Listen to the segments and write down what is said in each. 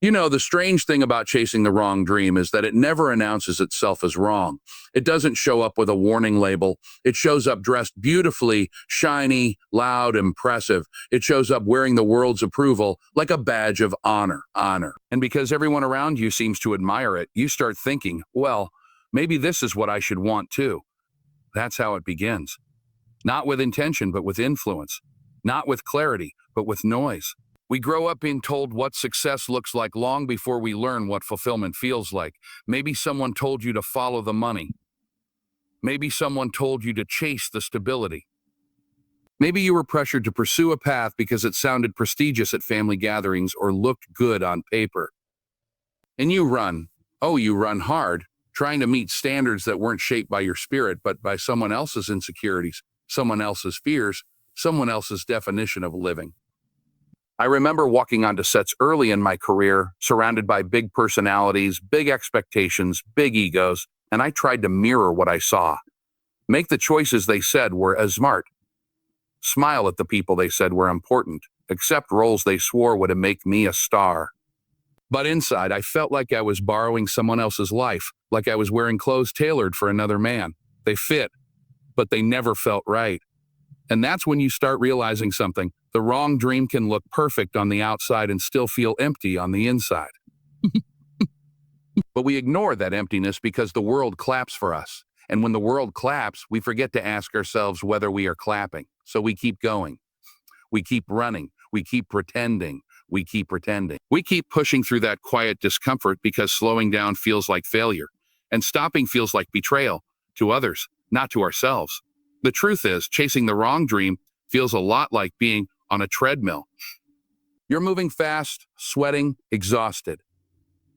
You know, the strange thing about chasing the wrong dream is that it never announces itself as wrong. It doesn't show up with a warning label. It shows up dressed beautifully, shiny, loud, impressive. It shows up wearing the world's approval like a badge of honor. And because everyone around you seems to admire it, you start thinking, well, maybe this is what I should want too. That's how it begins. Not with intention, but with influence. Not with clarity, but with noise. We grow up being told what success looks like long before we learn what fulfillment feels like. Maybe someone told you to follow the money. Maybe someone told you to chase the stability. Maybe you were pressured to pursue a path because it sounded prestigious at family gatherings or looked good on paper. And you run. Oh, you run hard, trying to meet standards that weren't shaped by your spirit, but by someone else's insecurities, someone else's fears, someone else's definition of living. I remember walking onto sets early in my career, surrounded by big personalities, big expectations, big egos, and I tried to mirror what I saw. Make the choices they said were as smart. Smile at the people they said were important. Accept roles they swore would make me a star. But inside, I felt like I was borrowing someone else's life, like I was wearing clothes tailored for another man. They fit, but they never felt right. And that's when you start realizing something. The wrong dream can look perfect on the outside and still feel empty on the inside. But we ignore that emptiness because the world claps for us. And when the world claps, we forget to ask ourselves whether we are clapping. So we keep going. We keep running. We keep pretending. We keep pretending. We keep pushing through that quiet discomfort because slowing down feels like failure. And stopping feels like betrayal to others, not to ourselves. The truth is, chasing the wrong dream feels a lot like being on a treadmill. You're moving fast, sweating, exhausted.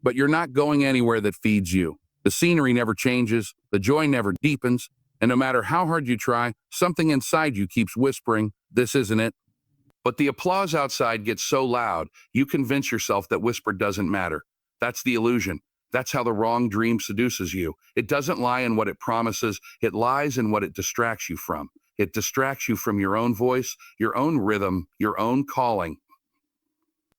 But you're not going anywhere that feeds you. The scenery never changes, the joy never deepens, and no matter how hard you try, something inside you keeps whispering, "This isn't it." But the applause outside gets so loud, you convince yourself that whisper doesn't matter. That's the illusion. That's how the wrong dream seduces you. It doesn't lie in what it promises, it lies in what it distracts you from. It distracts you from your own voice, your own rhythm, your own calling.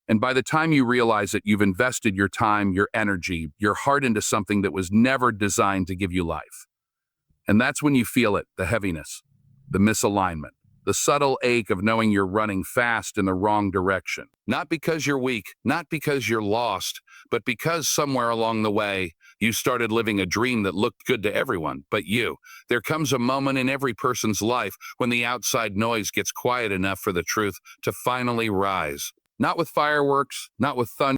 And by the time you realize it, you've invested your time, your energy, your heart into something that was never designed to give you life. And that's when you feel it, the heaviness, the misalignment, the subtle ache of knowing you're running fast in the wrong direction. Not because you're weak, not because you're lost, but because somewhere along the way, you started living a dream that looked good to everyone but you. There comes a moment in every person's life when the outside noise gets quiet enough for the truth to finally rise. Not with fireworks, not with thunder.